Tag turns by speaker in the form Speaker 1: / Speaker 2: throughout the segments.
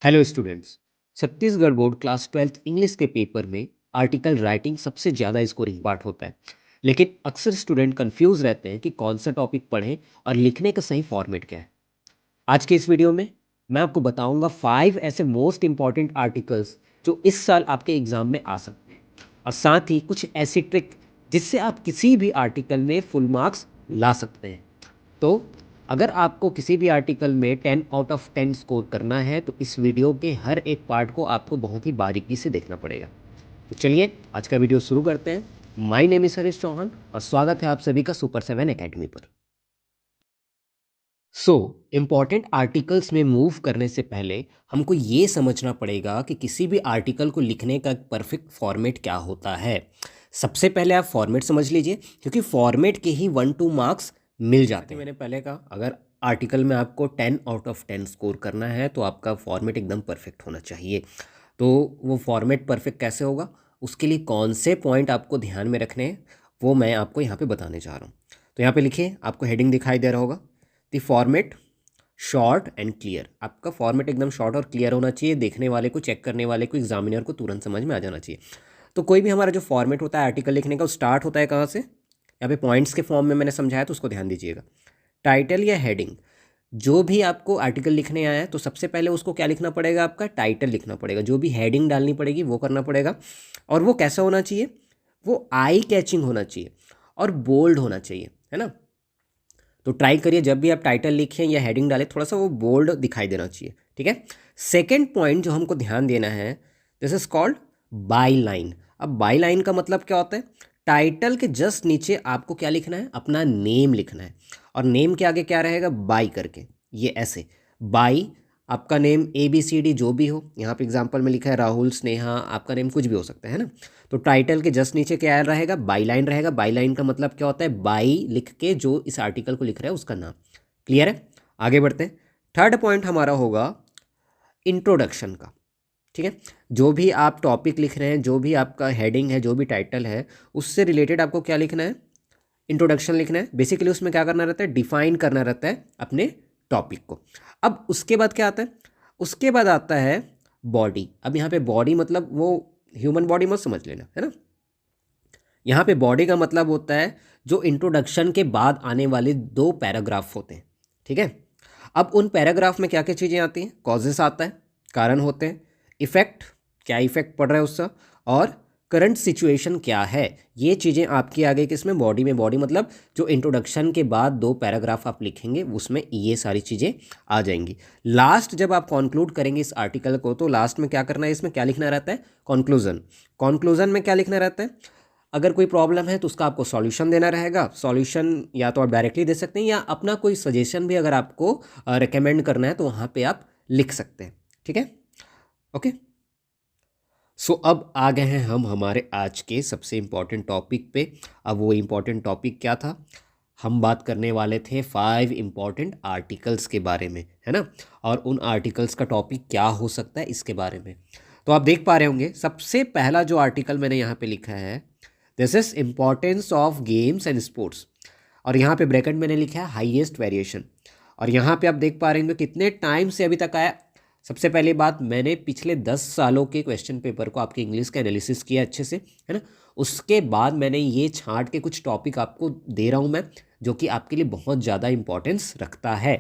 Speaker 1: Hello students. Chhattisgarh board class 12th English के paper में article writing सबसे ज़्यादा स्कोरिंग पार्ट होता है। लेकिन अक्सर स्टूडेंट कंफ्यूज रहते हैं कि कौन सा टॉपिक पढ़ें और लिखने का सही फॉर्मेट क्या है। आज के इस वीडियो में मैं आपको बताऊंगा 5 ऐसे मोस्ट इंपॉर्टेंट आर्टिकल्स जो इस साल आपके एग्जाम में आ सकते हैं, और साथ ही कुछ ऐसी ट्रिक जिससे आप किसी भी आर्टिकल में फुल मार्क्स ला सकते हैं। तो अगर आपको किसी भी आर्टिकल में 10 आउट ऑफ 10 स्कोर करना है तो इस वीडियो के हर एक पार्ट को आपको बहुत ही बारीकी से देखना पड़ेगा। तो चलिए आज का वीडियो शुरू करते हैं। My name is Harish Chauhan और स्वागत है आप सभी का सुपर 7 एकेडमी पर। सो इम्पॉर्टेंट आर्टिकल्स में मूव करने से पहले हमको ये समझना पड़ेगा कि किसी भी आर्टिकल को लिखने का परफेक्ट फॉर्मेट क्या होता है। सबसे पहले आप फॉर्मेट समझ लीजिए, क्योंकि फॉर्मेट के ही 1-2 मार्क्स मिल जाते हैं। मैंने पहले कहा, अगर आर्टिकल में आपको 10 आउट ऑफ 10 स्कोर करना है तो आपका फॉर्मेट एकदम परफेक्ट होना चाहिए। तो वो फॉर्मेट परफेक्ट कैसे होगा, उसके लिए कौन से पॉइंट आपको ध्यान में रखने हैं वो मैं आपको यहाँ पे बताने जा रहा हूँ। तो यहाँ पे लिखिए, आपको हेडिंग दिखाई दे रहा होगा, the format short and clear. आपका फॉर्मेट एकदम शॉर्ट और क्लियर होना चाहिए, देखने वाले को, चेक करने वाले को, एग्जामिनर को तुरंत समझ में आ जाना चाहिए। तो कोई भी हमारा जो फॉर्मेट होता है आर्टिकल लिखने का, वो स्टार्ट होता है कहाँ से, यहाँ पे पॉइंट्स के फॉर्म में मैंने समझाया, तो उसको ध्यान दीजिएगा। टाइटल या हेडिंग, जो भी आपको आर्टिकल लिखने आया है तो सबसे पहले उसको क्या लिखना पड़ेगा, आपका टाइटल लिखना पड़ेगा। जो भी हेडिंग डालनी पड़ेगी वो करना पड़ेगा। और वो कैसा होना चाहिए, वो आई कैचिंग होना चाहिए और बोल्ड होना चाहिए, है ना। तो ट्राई करिए जब भी आप टाइटल लिखें या हेडिंग डालें, थोड़ा सा वो बोल्ड दिखाई देना चाहिए, ठीक है। सेकेंड पॉइंट जो हमको ध्यान देना है, this is called by line. अब बाई लाइन का मतलब क्या होता है, टाइटल के जस्ट नीचे आपको क्या लिखना है, अपना नेम लिखना है। और नेम के आगे क्या रहेगा, बाई करके, ये ऐसे बाई, आपका नेम ABCD जो भी हो। यहाँ पे एग्जांपल में लिखा है राहुल, स्नेहा, आपका नेम कुछ भी हो सकता है ना। तो टाइटल के जस्ट नीचे क्या रहेगा, बाई लाइन रहेगा। बाई लाइन का मतलब क्या होता है, बाई लिख के जो इस आर्टिकल को लिख रहा है उसका नाम। क्लियर है, आगे बढ़ते हैं। थर्ड पॉइंट हमारा होगा इंट्रोडक्शन का, ठीक है। जो भी आप टॉपिक लिख रहे हैं, जो भी आपका हेडिंग है, जो भी टाइटल है, उससे रिलेटेड आपको क्या लिखना है, इंट्रोडक्शन लिखना है। बेसिकली उसमें क्या करना रहता है, डिफाइन करना रहता है अपने टॉपिक को। अब उसके बाद क्या आता है, उसके बाद आता है बॉडी। अब यहाँ पे बॉडी मतलब वो ह्यूमन बॉडी मत समझ लेना, है ना। यहाँ पे बॉडी का मतलब होता है जो इंट्रोडक्शन के बाद आने वाले 2 पैराग्राफ होते हैं, ठीक है। अब उन पैराग्राफ में क्या क्या चीज़ें आती हैं, कॉजेस आता है, कारण होते हैं, इफेक्ट, क्या इफेक्ट पड़ रहा है उसका, और करंट सिचुएशन क्या है। ये चीज़ें आपकी आगे किसमें, बॉडी में। बॉडी मतलब जो इंट्रोडक्शन के बाद 2 पैराग्राफ आप लिखेंगे उसमें ये सारी चीज़ें आ जाएंगी। लास्ट जब आप कंक्लूड करेंगे इस आर्टिकल को, तो लास्ट में क्या करना है, इसमें क्या लिखना रहता है, कंक्लूजन। कंक्लूजन में क्या लिखना रहता है, अगर कोई प्रॉब्लम है तो उसका आपको सॉल्यूशन देना रहेगा। सॉल्यूशन या तो आप डायरेक्टली दे सकते हैं, या अपना कोई सजेशन भी अगर आपको रिकमेंड करना है तो वहाँ पे आप लिख सकते हैं, ठीक है। ओके, सो अब आ गए हैं हम हमारे आज के सबसे इम्पॉर्टेंट टॉपिक पे। अब वो इम्पॉर्टेंट टॉपिक क्या था, हम बात करने वाले थे 5 इम्पॉर्टेंट आर्टिकल्स के बारे में, है ना। और उन आर्टिकल्स का टॉपिक क्या हो सकता है इसके बारे में। तो आप देख पा रहे होंगे, सबसे पहला जो आर्टिकल मैंने यहाँ पे लिखा है, this is importance of games and sports. और यहाँ पे ब्रैकेट मैंने लिखा है हाईएस्ट वेरिएशन। और यहाँ पे आप देख पा रहे होंगे कितने टाइम से अभी तक आया। सबसे पहली बात, मैंने पिछले 10 सालों के क्वेश्चन पेपर को आपके इंग्लिश का एनालिसिस किया अच्छे से, है ना। उसके बाद मैंने ये छांट के कुछ टॉपिक आपको दे रहा हूँ मैं, जो कि आपके लिए बहुत ज़्यादा इंपॉर्टेंस रखता है,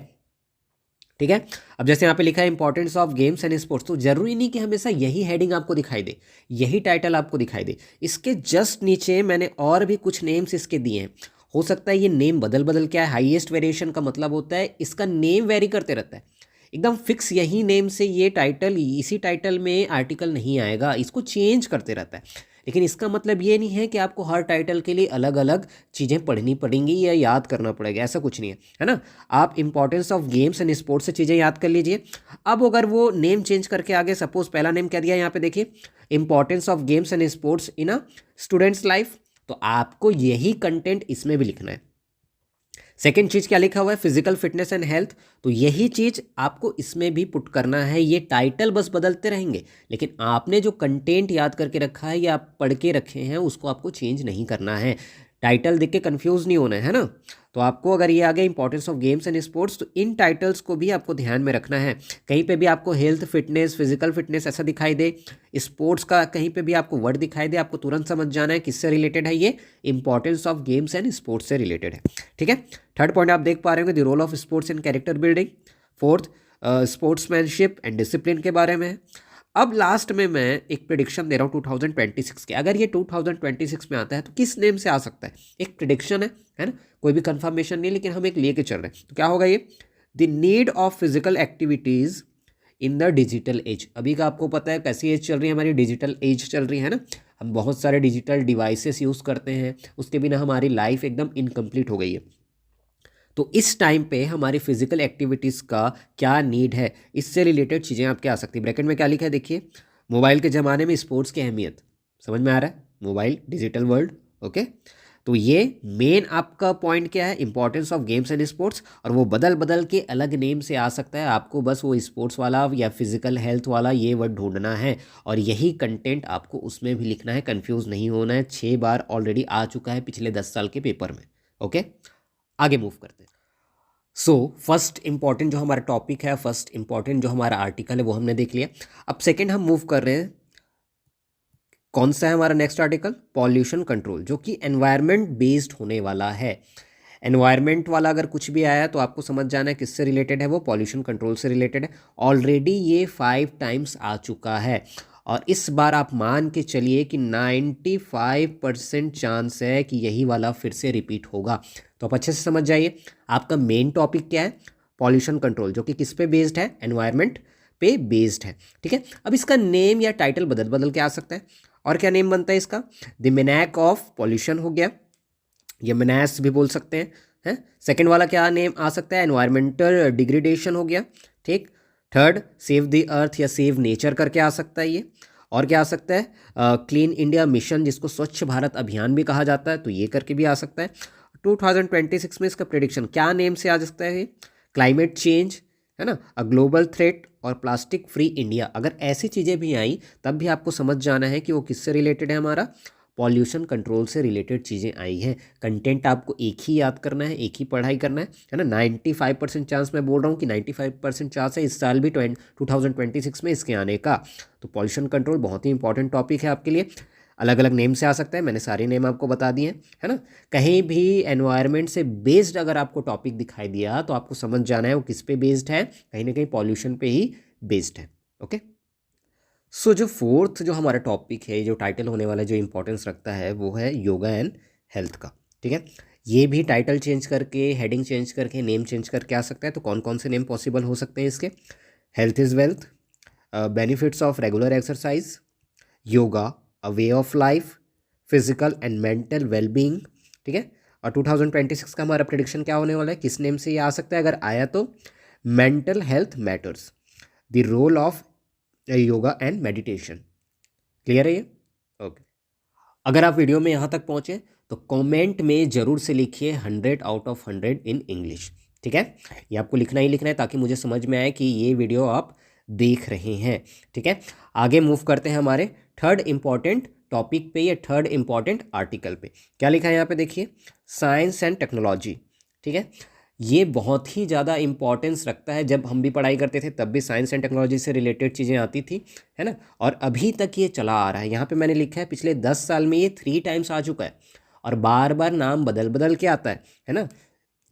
Speaker 1: ठीक है। अब जैसे यहाँ पे लिखा है importance of games and sports, तो जरूरी नहीं कि हमेशा यही हेडिंग आपको दिखाई दे, यही टाइटल आपको दिखाई दे। इसके जस्ट नीचे मैंने और भी कुछ नेम्स इसके दिए हैं। हो सकता है ये नेम बदल बदल के आए। हाईएस्ट वेरिएशन का मतलब होता है इसका नेम वेरी करते रहता है, एकदम फिक्स यही नेम से ये टाइटल, इसी टाइटल में आर्टिकल नहीं आएगा, इसको चेंज करते रहता है। लेकिन इसका मतलब ये नहीं है कि आपको हर टाइटल के लिए अलग अलग चीज़ें पढ़नी पड़ेंगी या याद करना पड़ेगा, ऐसा कुछ नहीं है ना। आप importance of games and sports से चीज़ें याद कर लीजिए। अब अगर वो नेम चेंज करके आगे, सपोज पहला नेम क्या दिया यहाँ पे देखिए, importance of games and sports in a students life, तो आपको यही कंटेंट इसमें भी लिखना है। सेकेंड चीज़ क्या लिखा हुआ है, फिजिकल फिटनेस एंड हेल्थ, तो यही चीज़ आपको इसमें भी पुट करना है। ये टाइटल बस बदलते रहेंगे, लेकिन आपने जो कंटेंट याद करके रखा है या आप पढ़ के रखे हैं उसको आपको चेंज नहीं करना है। टाइटल देख के कंफ्यूज नहीं होना है ना। तो आपको अगर ये आ गया importance of games and sports, तो इन टाइटल्स को भी आपको ध्यान में रखना है। कहीं पे भी आपको हेल्थ, फिटनेस, फिजिकल फिटनेस ऐसा दिखाई दे, स्पोर्ट्स का कहीं पे भी आपको वर्ड दिखाई दे, आपको तुरंत समझ जाना है किससे रिलेटेड है, ये importance of games and sports से रिलेटेड है। ठीक है, थर्ड पॉइंट आप देख पा रहे होंगे the role of sports in character building. Fourth, sportsmanship and discipline के बारे में। अब लास्ट में मैं एक प्रिडिक्शन दे रहा हूँ 2026 के। अगर ये 2026 में आता है तो किस नेम से आ सकता है, एक प्रिडिक्शन है ना, कोई भी कंफर्मेशन नहीं, लेकिन हम एक लेके चल रहे हैं। तो क्या होगा ये, the need of physical activities in the digital age. अभी का आपको पता है कैसी एज चल रही है हमारी, डिजिटल एज चल रही है ना, हम बहुत सारे डिजिटल डिवाइसेस यूज़ करते हैं, उसके बिना हमारी लाइफ एकदम इनकम्प्लीट हो गई है। तो इस टाइम पे हमारी फिजिकल एक्टिविटीज़ का क्या नीड है, इससे रिलेटेड चीज़ें आपके आ सकती है। ब्रैकेट में क्या लिखा है देखिए, मोबाइल के ज़माने में स्पोर्ट्स की अहमियत, समझ में आ रहा है, मोबाइल डिजिटल वर्ल्ड। ओके, तो ये मेन आपका पॉइंट क्या है, importance of games and sports, और वो बदल बदल के अलग नेम से आ सकता है, आपको बस वो स्पोर्ट्स वाला या फिजिकल हेल्थ वाला ये वर्ड ढूंढना है, और यही कंटेंट आपको उसमें भी लिखना है, कंफ्यूज नहीं होना है। 6 बार ऑलरेडी आ चुका है पिछले 10 साल के पेपर में। ओके, आगे मूव करते हैं। सो फर्स्ट इंपॉर्टेंट जो हमारा टॉपिक है, फर्स्ट इंपॉर्टेंट जो हमारा आर्टिकल है वो हमने देख लिया। अब सेकंड हम मूव कर रहे हैं, कौन सा है हमारा नेक्स्ट आर्टिकल, पॉल्यूशन कंट्रोल, जो कि एनवायरनमेंट बेस्ड होने वाला है। एनवायरनमेंट वाला अगर कुछ भी आया तो आपको समझ जाना है किससे रिलेटेड है, वो पॉल्यूशन कंट्रोल से रिलेटेड है। ऑलरेडी ये 5 टाइम्स आ चुका है, और इस बार आप मान के चलिए कि 95% चांस है कि यही वाला फिर से रिपीट होगा। तो आप अच्छे से समझ जाइए, आपका मेन टॉपिक क्या है, पॉल्यूशन कंट्रोल, जो कि किस पे बेस्ड है, एनवायरनमेंट पे बेस्ड है। ठीक है, अब इसका नेम या टाइटल बदल बदल के आ सकता है, और क्या नेम बनता है इसका, द मेनाक ऑफ पॉल्यूशन हो गया, ये मेनास भी बोल सकते हैं। सेकंड वाला क्या नेम आ सकता है, एनवायरमेंटल डिग्रेडेशन हो गया। ठीक, थर्ड, सेव द अर्थ या सेव नेचर करके आ सकता है ये। और क्या आ सकता है, क्लीन इंडिया मिशन, जिसको स्वच्छ भारत अभियान भी कहा जाता है, तो ये करके भी आ सकता है। 2026 में इसका प्रेडिक्शन क्या नेम से आ सकता है, क्लाइमेट चेंज, है ना, अ ग्लोबल थ्रेट, और प्लास्टिक फ्री इंडिया। अगर ऐसी चीज़ें भी आई तब भी आपको समझ जाना है कि वो किससे रिलेटेड है, हमारा पॉल्यूशन कंट्रोल से रिलेटेड चीज़ें आई हैं। कंटेंट आपको एक ही याद करना है, एक ही पढ़ाई करना है ना। 95% चांस मैं बोल रहा हूँ कि 95% चांस है इस साल भी 2026 में इसके आने का। तो पॉल्यूशन कंट्रोल बहुत ही इंपॉर्टेंट टॉपिक है आपके लिए। अलग अलग नेम से आ सकता है, मैंने सारे नेम आपको बता दिए है ना। कहीं भी एनवायरनमेंट से बेस्ड अगर आपको टॉपिक दिखाई दिया तो आपको समझ जाना है वो किस पे बेस्ड है, कहीं ना कहीं पॉल्यूशन पे ही बेस्ड है। ओके, सो जो फोर्थ जो हमारा टॉपिक है, जो टाइटल होने वाला, जो इंपॉर्टेंस रखता है, वो है योगा एंड हेल्थ का। ठीक है, ये भी टाइटल चेंज करके, हेडिंग चेंज करके, नेम चेंज करके आ सकता है। तो कौन कौन से नेम पॉसिबल हो सकते हैं इसके, health is wealth, benefits of regular exercise, yoga a way of life, physical and mental wellbeing. ठीक है, और 2026 का हमारा प्रेडिक्शन क्या होने वाला है, किस नेम से ये आ सकता है, अगर आया तो mental health matters, the role of yoga and meditation. Clear है ये? ओके, अगर आप वीडियो में यहाँ तक पहुँचे तो कमेंट में ज़रूर से लिखिए 100 आउट ऑफ 100 इन इंग्लिश। ठीक है, ये आपको लिखना ही लिखना है ताकि मुझे समझ में आए कि ये वीडियो आप देख रहे हैं। ठीक है, आगे मूव करते हैं हमारे थर्ड इंपॉर्टेंट टॉपिक पे, या थर्ड इंपॉर्टेंट आर्टिकल पे। क्या लिखा है यहाँ पे देखिए, साइंस एंड टेक्नोलॉजी। ठीक है, ये बहुत ही ज़्यादा इंपॉर्टेंस रखता है। जब हम भी पढ़ाई करते थे तब भी साइंस एंड टेक्नोलॉजी से रिलेटेड चीज़ें आती थी, है ना, और अभी तक ये चला आ रहा है। यहाँ पे मैंने लिखा है पिछले 10 साल में ये 3 टाइम्स आ चुका है, और बार बार नाम बदल बदल के आता है ना।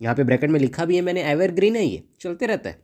Speaker 1: यहाँ पे ब्रैकेट में लिखा भी है मैंने, एवरग्रीन है, ये चलते रहता है।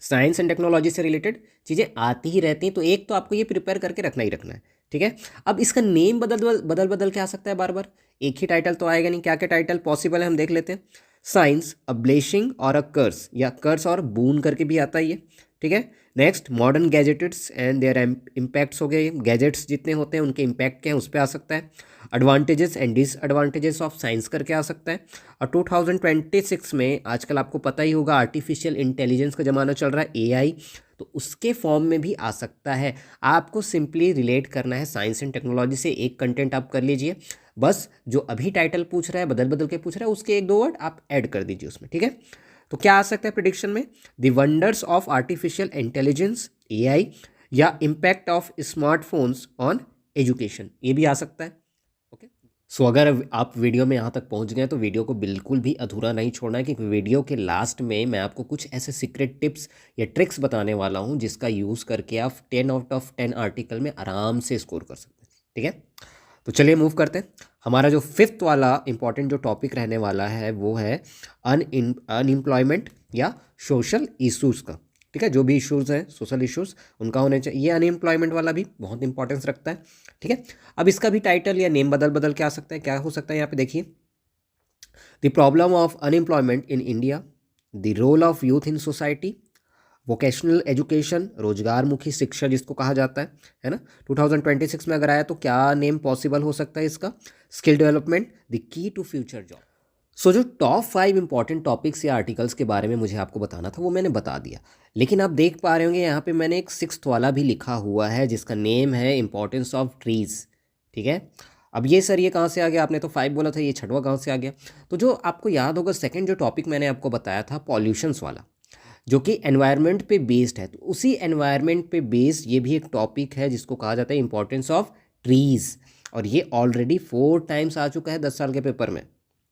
Speaker 1: साइंस एंड टेक्नोलॉजी से रिलेटेड चीज़ें आती ही रहती हैं, तो एक तो आपको ये प्रिपेयर करके रखना ही रखना है। ठीक है, अब इसका नेम बदल बदल के आ सकता है बार बार, एक ही टाइटल तो आएगा नहीं। क्या क्या टाइटल पॉसिबल है हम देख लेते हैं। साइंस अ ब्लेसिंग और अ कर्स, या कर्स और बून करके भी आता है ये। ठीक है, next modern gadgets and their impacts हो गए, गैजेट्स जितने होते हैं उनके इम्पैक्ट क्या है उस पर आ सकता है। Advantages and disadvantages of science करके आ सकता है। और 2026 में आजकल आपको पता ही होगा आर्टिफिशियल इंटेलिजेंस का ज़माना चल रहा है, एआई, तो उसके फॉर्म में भी आ सकता है। आपको सिंपली रिलेट करना है साइंस एंड टेक्नोलॉजी से, एक कंटेंट आप कर लीजिए, बस जो अभी टाइटल पूछ रहा है, बदल बदल के पूछ रहा है, उसके 1-2 वर्ड आप ऐड कर दीजिए उसमें। ठीक है, तो क्या आ सकता है प्रेडिक्शन में, the wonders of artificial intelligence, AI, या impact of smartphones on education, ये भी आ सकता है। ओके, सो अगर आप वीडियो में यहाँ तक पहुँच गए तो वीडियो को बिल्कुल भी अधूरा नहीं छोड़ना है, क्योंकि वीडियो के लास्ट में मैं आपको कुछ ऐसे सीक्रेट टिप्स या ट्रिक्स बताने वाला हूँ जिसका यूज़ करके आप 10 आउट ऑफ 10 आर्टिकल में आराम से स्कोर कर सकते हैं। ठीक है, तो चलिए मूव करते हैं। हमारा जो फिफ्थ वाला इंपॉर्टेंट जो टॉपिक रहने वाला है वो है अनएम्प्लॉयमेंट या सोशल इश्यूज़ का। ठीक है, जो भी इश्यूज़ हैं सोशल इश्यूज़ उनका होने चाहिए। ये अनएम्प्लॉयमेंट वाला भी बहुत इंपॉर्टेंस रखता है। ठीक है, अब इसका भी टाइटल या नेम बदल बदल के आ सकता है। क्या हो सकता है यहाँ पे देखिए, the problem of unemployment in India, the role of youth in society, vocational education, रोजगारमुखी शिक्षा जिसको कहा जाता है ना। 2026 में अगर आया तो क्या नेम पॉसिबल हो सकता है इसका, skill development, the key to future job. So जो टॉप 5 इंपॉर्टेंट टॉपिक्स या आर्टिकल्स के बारे में मुझे आपको बताना था वो मैंने बता दिया, लेकिन आप देख पा रहे होंगे यहाँ पे मैंने एक सिक्स्थ वाला भी लिखा हुआ है जिसका नेम है इंपॉर्टेंस ऑफ ट्रीज। ठीक है, अब ये सर ये कहाँ से आ गया, आपने तो 5 बोला था, ये छठवा कहाँ से आ गया। तो जो आपको याद होगा सेकंड जो टॉपिक मैंने आपको बताया था पॉल्यूशंस वाला, जो कि एनवायरनमेंट पे बेस्ड है, तो उसी एनवायरनमेंट पे बेस्ड ये भी एक टॉपिक है जिसको कहा जाता है इंपॉर्टेंस ऑफ ट्रीज। और ये ऑलरेडी 4 टाइम्स आ चुका है 10 साल के पेपर में,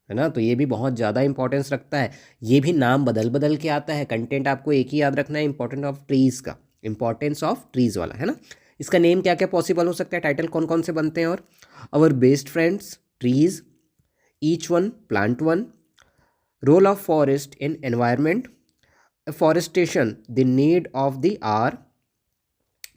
Speaker 1: है ना। तो ये भी बहुत ज़्यादा इंपॉर्टेंस रखता है। ये भी नाम बदल बदल के आता है, कंटेंट आपको एक ही याद रखना है, इंपॉर्टेंस ऑफ ट्रीज़ का, इंपॉर्टेंस ऑफ ट्रीज़ वाला, है ना। इसका नेम क्या क्या पॉसिबल हो सकता है, टाइटल कौन कौन से बनते हैं, और our best friends trees, each one plant one, role of forest in environment, forestation the need of the hour,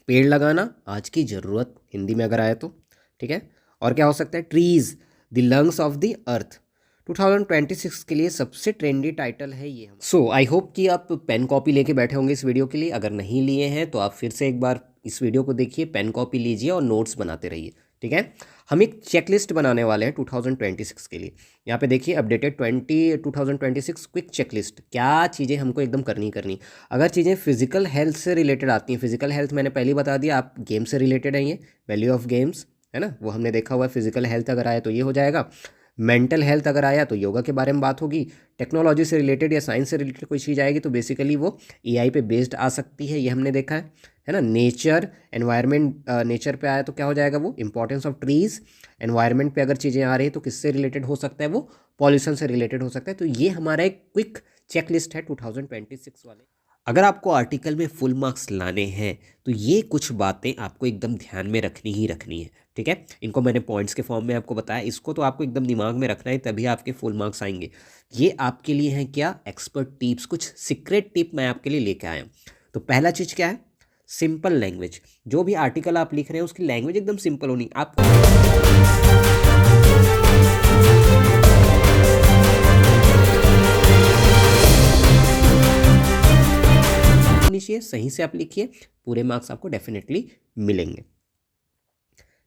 Speaker 1: पेड़ लगाना आज की ज़रूरत हिंदी में अगर आए तो। ठीक है, और क्या हो सकता है, trees the lungs of the earth. 2026 के लिए सबसे ट्रेंडी टाइटल है ये। सो आई होप कि आप पेन कॉपी लेके बैठे होंगे इस वीडियो के लिए। अगर नहीं लिए हैं तो आप फिर से एक बार इस वीडियो को देखिए, पेन कॉपी लीजिए और नोट्स बनाते रहिए। ठीक है, हम एक चेकलिस्ट बनाने वाले हैं 2026 के लिए। यहाँ पे देखिए अपडेटेड 2026 क्विक चेकलिस्ट, क्या चीज़ें हमको एकदम करनी। अगर चीज़ें फिजिकल हेल्थ से रिलेटेड आती हैं, फिजिकल हेल्थ मैंने पहले बता दिया, आप गेम से रिलेटेड है, ये वैल्यू ऑफ गेम्स है ना, वो हमने देखा हुआ है। फिजिकल हेल्थ अगर आया तो ये हो जाएगा, मेंटल हेल्थ अगर आया तो योगा के बारे में बात होगी, टेक्नोलॉजी से रिलेटेड या साइंस से रिलेटेड कोई चीज़ आएगी तो बेसिकली वो एआई पे बेस्ड आ सकती है, ये हमने देखा है ना। नेचर एनवायरनमेंट, नेचर पे आया तो क्या हो जाएगा वो इंपॉर्टेंस ऑफ ट्रीज। एनवायरनमेंट पे अगर चीज़ें आ रही है तो किससे रिलेटेड हो सकता है, वो पॉल्यूशन से रिलेटेड हो सकता है। तो ये हमारा एक क्विक चेकलिस्ट है 2026 वाले। अगर आपको आर्टिकल में फुल मार्क्स लाने हैं तो ये कुछ बातें आपको एकदम ध्यान में रखनी ही रखनी है। ठीक है, इनको मैंने पॉइंट्स के फॉर्म में आपको बताया, इसको तो आपको एकदम दिमाग में रखना है, तभी आपके फुल मार्क्स आएंगे। ये आपके लिए हैं क्या, एक्सपर्ट टिप्स, कुछ सीक्रेट टिप मैं आपके लिए लेके आया हूँ। तो पहला चीज़ क्या है, सिंपल लैंग्वेज। जो भी आर्टिकल आप लिख रहे हैं उसकी लैंग्वेज एकदम सिंपल होनी आप चाहिए, सही से आप लिखिए, पूरे मार्क्स आपको डेफिनेटली मिलेंगे।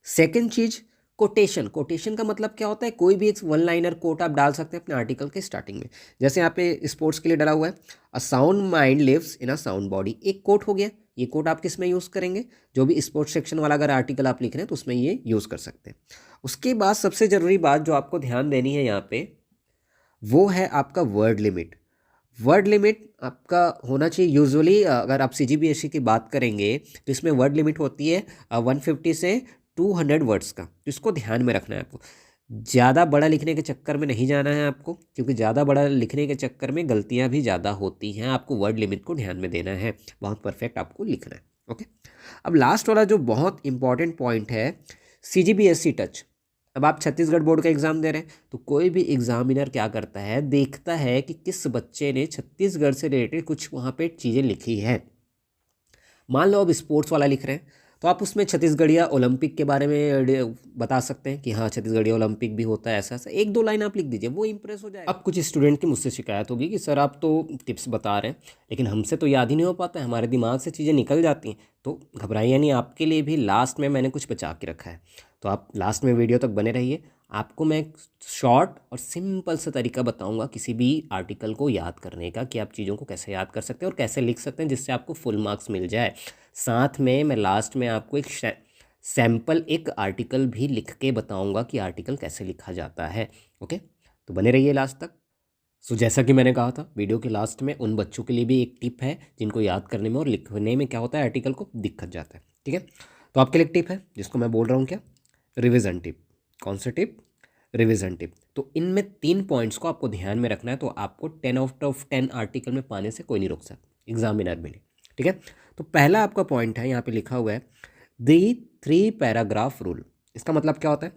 Speaker 1: सेकंड चीज, कोटेशन। कोटेशन का मतलब क्या होता है, कोई भी एक वन लाइनर कोट आप डाल सकते हैं अपने आर्टिकल के स्टार्टिंग में। जैसे यहाँ पे स्पोर्ट्स के लिए डाला हुआ है, a sound mind lives in a sound body, एक कोट हो गया। ये कोट आप किस में यूज़ करेंगे, जो भी स्पोर्ट्स सेक्शन वाला अगर आर्टिकल आप लिख रहे हैं तो उसमें ये यूज़ कर सकते हैं। उसके बाद सबसे ज़रूरी बात जो आपको ध्यान देनी है यहाँ पे, वो है आपका वर्ड लिमिट। वर्ड लिमिट आपका होना चाहिए यूजुअली, अगर आप सीजीबीएसई की बात करेंगे तो इसमें वर्ड लिमिट होती है 150 से 200 वर्ड्स का। तो इसको ध्यान में रखना है आपको, ज़्यादा बड़ा लिखने के चक्कर में नहीं जाना है आपको, क्योंकि ज़्यादा बड़ा लिखने के चक्कर में गलतियाँ भी ज़्यादा होती हैं। आपको वर्ड लिमिट को ध्यान में देना है, बहुत परफेक्ट आपको लिखना है। ओके, अब लास्ट वाला जो बहुत इंपॉर्टेंट पॉइंट है, सीजीबीएसई टच। अब आप छत्तीसगढ़ बोर्ड का एग्ज़ाम दे रहे हैं तो कोई भी एग्जामिनर क्या करता है, देखता है कि किस बच्चे ने छत्तीसगढ़ से रिलेटेड कुछ वहाँ पे चीज़ें लिखी है। मान लो अब स्पोर्ट्स वाला लिख रहे हैं तो आप उसमें छत्तीसगढ़िया ओलंपिक के बारे में बता सकते हैं कि हाँ छत्तीसगढ़िया ओलंपिक भी होता है, ऐसा ऐसा एक दो लाइन आप लिख दीजिए, वो इंप्रेस हो जाएगा। अब कुछ स्टूडेंट की मुझसे शिकायत होगी कि सर आप तो टिप्स बता रहे हैं लेकिन हमसे तो याद ही नहीं हो पाता है, हमारे दिमाग से चीज़ें निकल जाती हैं। तो घबराइए नहीं, आपके लिए भी लास्ट में मैंने कुछ बचा के रखा है, तो आप लास्ट में वीडियो तक बने रहिए। आपको मैं शॉर्ट और सिंपल सा तरीका बताऊंगा किसी भी आर्टिकल को याद करने का, कि आप चीज़ों को कैसे याद कर सकते हैं और कैसे लिख सकते हैं जिससे आपको फुल मार्क्स मिल जाए। साथ में मैं लास्ट में आपको एक सैम्पल एक आर्टिकल भी लिख के बताऊंगा कि आर्टिकल कैसे लिखा जाता है। ओके, तो बने रहिए लास्ट तक। सो जैसा कि मैंने कहा था वीडियो के लास्ट में उन बच्चों के लिए भी एक टिप है जिनको याद करने में और लिखने में क्या होता है, आर्टिकल को दिक्कत जाता है। ठीक है, तो आपके लिए एक टिप है जिसको मैं बोल रहा हूँ क्या, रिविज़न टिप। कौन सा टिप, रिवीजन टिप। तो इनमें 3 पॉइंट्स को आपको ध्यान में रखना है, तो आपको 10 आउट ऑफ 10 आर्टिकल में पाने से कोई नहीं रोक सकता एग्जामिनर भी नहीं। ठीक है, तो पहला आपका पॉइंट है, यहाँ पे लिखा हुआ है दी 3 पैराग्राफ रूल। इसका मतलब क्या होता है,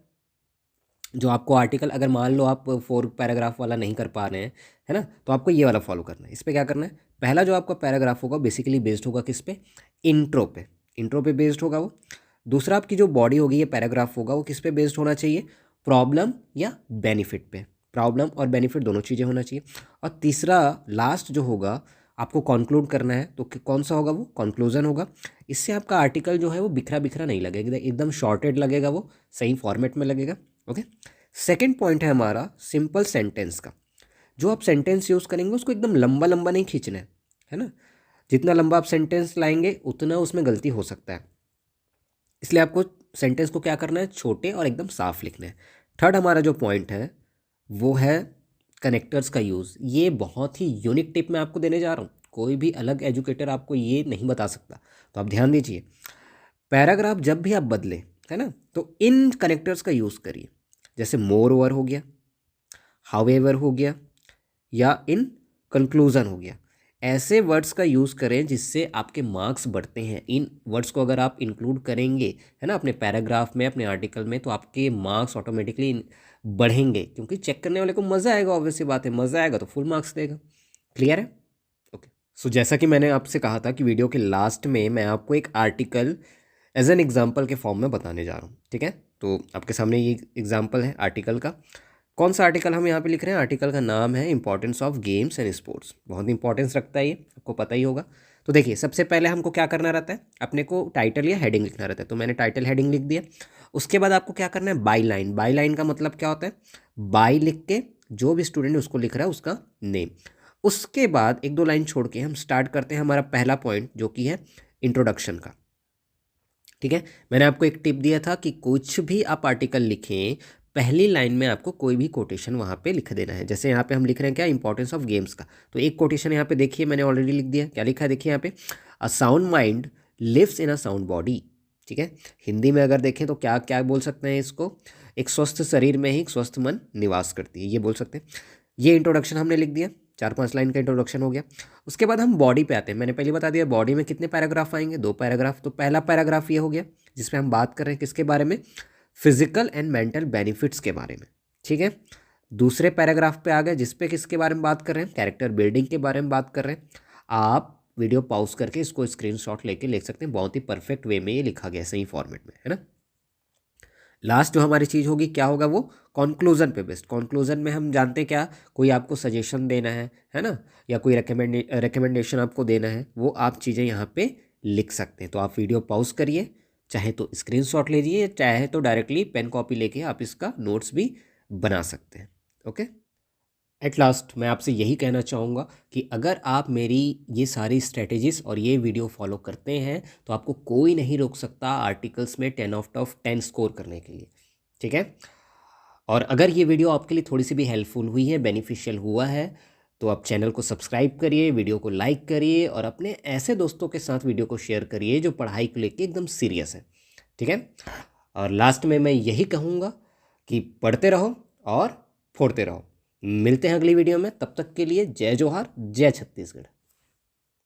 Speaker 1: जो आपको आर्टिकल, अगर मान लो आप 4 पैराग्राफ वाला नहीं कर पा रहे हैं, है ना, तो आपको ये वाला फॉलो करना है। इस पर क्या करना है, पहला जो आपका पैराग्राफ होगा बेसिकली बेस्ड होगा किस पे, इंट्रो पे, इंट्रो पे बेस्ड होगा वो। दूसरा आपकी जो बॉडी होगी, ये पैराग्राफ होगा, वो किस पे बेस्ड होना चाहिए, प्रॉब्लम या बेनिफिट पे, प्रॉब्लम और बेनिफिट दोनों चीज़ें होना चाहिए। और तीसरा लास्ट जो होगा आपको कंक्लूड करना है, तो कौन सा होगा, वो कंक्लूजन होगा। इससे आपका आर्टिकल जो है वो बिखरा बिखरा नहीं लगेगा, एकदम शॉर्टेड लगेगा, वो सही फॉर्मेट में लगेगा। ओके, सेकंड पॉइंट है हमारा सिंपल सेंटेंस का। जो आप सेंटेंस यूज़ करेंगे उसको एकदम लंबा लंबा नहीं खींचना है ना। जितना लंबा आप सेंटेंस लाएंगे उतना उसमें गलती हो सकता है, इसलिए आपको सेंटेंस को क्या करना है, छोटे और एकदम साफ लिखना है। थर्ड हमारा जो पॉइंट है वो है कनेक्टर्स का यूज़। ये बहुत ही यूनिक टिप मैं आपको देने जा रहा हूँ, कोई भी अलग एजुकेटर आपको ये नहीं बता सकता, तो आप ध्यान दीजिए। पैराग्राफ जब भी आप बदलें, है ना, तो इन कनेक्टर्स का यूज़ करिए, जैसे मोर ओवर हो गया, हाउएवर हो गया, या इन कंक्लूज़न हो गया। ऐसे वर्ड्स का यूज़ करें जिससे आपके मार्क्स बढ़ते हैं। इन वर्ड्स को अगर आप इंक्लूड करेंगे, है ना, अपने पैराग्राफ में, अपने आर्टिकल में, तो आपके मार्क्स ऑटोमेटिकली बढ़ेंगे, क्योंकि चेक करने वाले को मज़ा आएगा, ऑब्वियस सी बात है, मज़ा आएगा तो फुल मार्क्स देगा। क्लियर है? ओके, सो जैसा कि मैंने आपसे कहा था कि वीडियो के लास्ट में मैं आपको एक आर्टिकल एज एन एग्जाम्पल के फॉर्म में बताने जा रहा हूँ। ठीक है, तो आपके सामने ये एग्जाम्पल है आर्टिकल का। कौन सा आर्टिकल हम यहाँ पे लिख रहे हैं, आर्टिकल का नाम है importance of games and sports. बहुत इंपॉर्टेंस रखता है ये, आपको पता ही होगा। तो देखिए, सबसे पहले हमको क्या करना रहता है, अपने को टाइटल या हेडिंग लिखना रहता है, तो मैंने टाइटल हेडिंग लिख दिया। उसके बाद आपको क्या करना है, बाई लाइन। बाई लाइन का मतलब क्या होता है, बाई लिख के जो भी स्टूडेंट उसको लिख रहा है उसका नेम। उसके बाद 1-2 लाइन छोड़ के हम स्टार्ट करते हैं हमारा पहला पॉइंट, जो कि है इंट्रोडक्शन का। ठीक है, मैंने आपको एक टिप दिया था कि कुछ भी आप आर्टिकल लिखें, पहली लाइन में आपको कोई भी कोटेशन वहाँ पे लिख देना है। जैसे यहाँ पे हम लिख रहे हैं क्या, इंपॉर्टेंस ऑफ गेम्स का, तो एक कोटेशन यहाँ पे देखिए मैंने ऑलरेडी लिख दिया। क्या लिखा है, देखिए यहाँ पे, a sound mind lives in a sound body. ठीक है, हिंदी में अगर देखें तो क्या क्या बोल सकते हैं इसको, एक स्वस्थ शरीर में ही एक स्वस्थ मन निवास करती है, ये बोल सकते हैं। ये इंट्रोडक्शन हमने लिख दिया, 4-5 लाइन का इंट्रोडक्शन हो गया। उसके बाद हम बॉडी पे आते हैं। मैंने पहले बता दिया बॉडी में कितने पैराग्राफ आएंगे, 2 पैराग्राफ। तो पहला पैराग्राफ ये हो गया जिसमें हम बात कर रहे हैं किसके बारे में, फिजिकल एंड मेंटल बेनिफिट्स के बारे में। ठीक है, दूसरे पैराग्राफ पे आ गए जिस पे किसके बारे में बात कर रहे हैं, कैरेक्टर बिल्डिंग के बारे में बात कर रहे हैं। आप वीडियो पॉज करके इसको स्क्रीनशॉट लेके लिख सकते हैं, बहुत ही परफेक्ट वे में ये लिखा गया, सही फॉर्मेट में, है ना। लास्ट जो हमारी चीज़ होगी क्या होगा, वो कंक्लूजन पे बेस्ड। कंक्लूजन में हम जानते हैं क्या, कोई आपको सजेशन देना है ना, या कोई रिकमेंडेशन आपको देना है, वो आप चीज़ें यहाँ पे लिख सकते हैं। तो आप वीडियो पॉज करिए, चाहे तो स्क्रीनशॉट लीजिए, चाहे तो डायरेक्टली पेन कॉपी लेके आप इसका नोट्स भी बना सकते हैं। ओके, एट लास्ट मैं आपसे यही कहना चाहूँगा कि अगर आप मेरी ये सारी स्ट्रेटेजीज और ये वीडियो फॉलो करते हैं तो आपको कोई नहीं रोक सकता आर्टिकल्स में 10 आउट ऑफ 10 स्कोर करने के लिए। ठीक है, और अगर ये वीडियो आपके लिए थोड़ी सी भी हेल्पफुल हुई है, बेनिफिशियल हुआ है, तो आप चैनल को सब्सक्राइब करिए, वीडियो को लाइक करिए, और अपने ऐसे दोस्तों के साथ वीडियो को शेयर करिए जो पढ़ाई को लेके एकदम सीरियस है। ठीक है, और लास्ट में मैं यही कहूँगा कि पढ़ते रहो और फोड़ते रहो। मिलते हैं अगली वीडियो में, तब तक के लिए जय जोहार, जय छत्तीसगढ़।